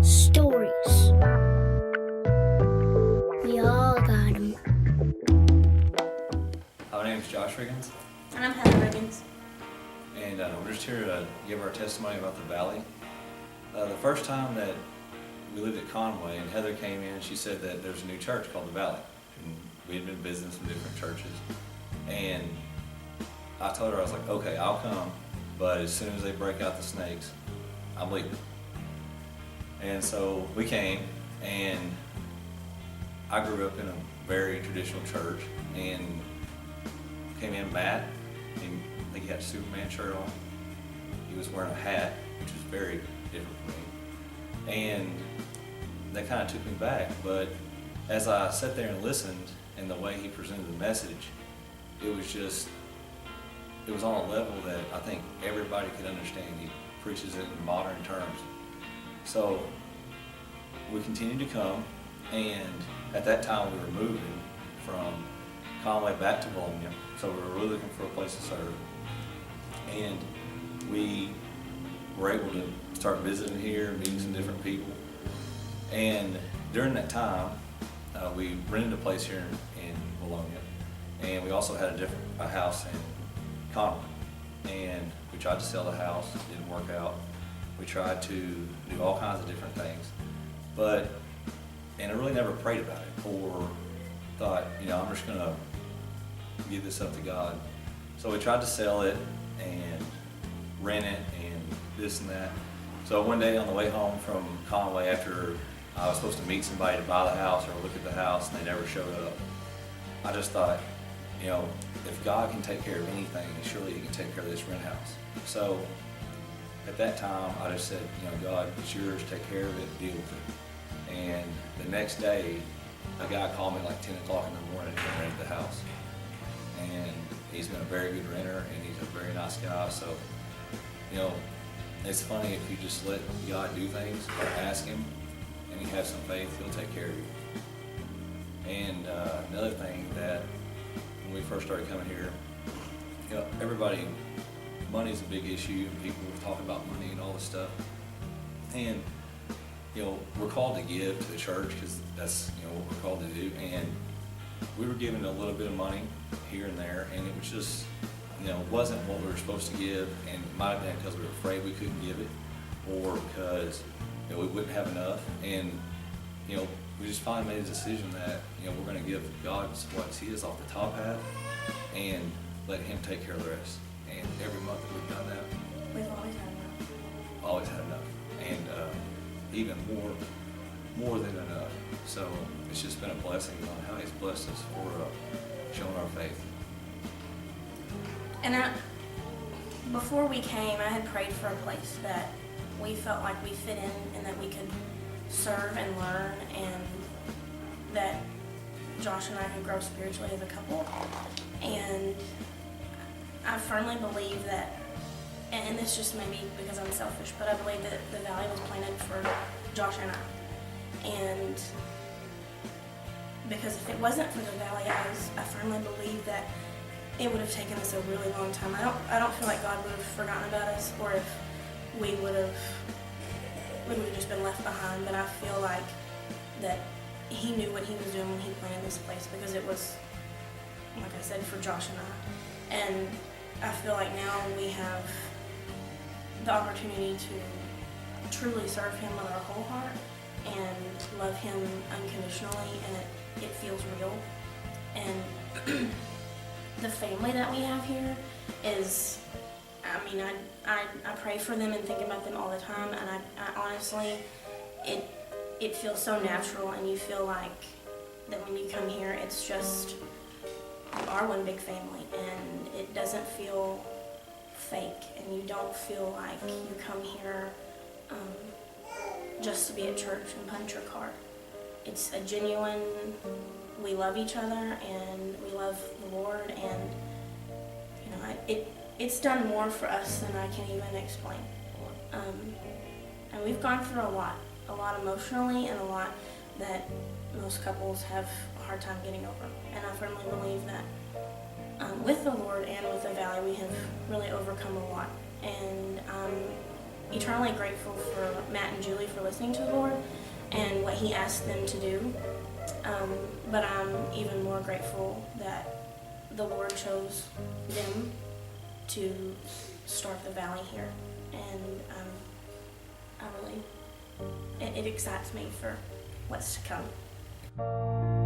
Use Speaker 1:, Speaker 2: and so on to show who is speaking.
Speaker 1: Stories. We all got them.
Speaker 2: My name is Josh Riggins,
Speaker 3: And I'm Heather Riggins.
Speaker 2: and we're just here to give our testimony about the Valley. The first time that we lived at Conway and Heather came in, she said that there's a new church called the Valley. And we had been visiting some different churches. And I told her, I was like, okay, I'll come, but as soon as they break out the snakes, I'm leaving. And so we came, and I grew up in a very traditional church, and came in Matt, and I think he had a Superman shirt on. He was wearing a hat, which was very different from me. And that kind of took me back, but as I sat there and listened, and the way he presented the message, it was on a level that I think everybody could understand. He preaches it in modern terms. So we continued to come, and at that time we were moving from Conway back to Bologna, so we were really looking for a place to serve. And we were able to start visiting here, meeting some different people. And during that time, we rented a place here in Bologna, and we also had a house in Conway. And we tried to sell the house, it didn't work out. We tried to do all kinds of different things, and I really never prayed about it or thought, I'm just gonna give this up to God. So we tried to sell it and rent it and this and that. So one day on the way home from Conway, after I was supposed to meet somebody to buy the house or look at the house, and they never showed up, I just thought, if God can take care of anything, surely He can take care of this rent house. So at that time, I just said, God, it's yours, take care of it, deal with it. And the next day, a guy called me like 10 o'clock in the morning and rented the house. And he's been a very good renter, and he's a very nice guy. So, it's funny, if you just let God do things or ask Him, and you have some faith, He'll take care of you. And another thing, that when we first started coming here, everybody, money's a big issue. People talk about money and all this stuff. And, we're called to give to the church because that's, what we're called to do. And we were given a little bit of money here and there, and it was just, wasn't what we were supposed to give. And it might have been because we were afraid we couldn't give it, or because, we wouldn't have enough. And, we just finally made a decision that, we're going to give God what He is off the top half and let Him take care of the rest. And every month that we've done that,
Speaker 3: We've always had enough.
Speaker 2: always had enough, and even more than enough. So it's just been a blessing on how He's blessed us for showing our faith.
Speaker 3: And before we came, I had prayed for a place that we felt like we fit in and that we could serve and learn, and that Josh and I could grow spiritually as a couple. And I firmly believe that, and this just may be because I'm selfish, but I believe that the Valley was planted for Josh and I. And because if it wasn't for the Valley, I firmly believe that it would have taken us a really long time. I don't feel like God would have forgotten about us, or if we would have just been left behind. But I feel like that He knew what He was doing when He planted this place, because it was, like I said, for Josh and I. And I feel like now we have the opportunity to truly serve Him with our whole heart and love Him unconditionally, and it feels real. And the family that we have here is, I pray for them and think about them all the time, and I honestly, it feels so natural, and you feel like that when you come here, it's just, you are one big family, and it doesn't feel fake, and you don't feel like you come here just to be at church and punch your card. It's a genuine, we love each other, and we love the Lord, and it's done more for us than I can even explain. And we've gone through a lot emotionally, and a lot that most couples have a hard time getting over. And I firmly believe that with the Lord and with the Valley, we have really overcome a lot. And eternally grateful for Matt and Julie for listening to the Lord and what He asked them to do. But I'm even more grateful that the Lord chose them to start the Valley here. And I really, it excites me for what's to come.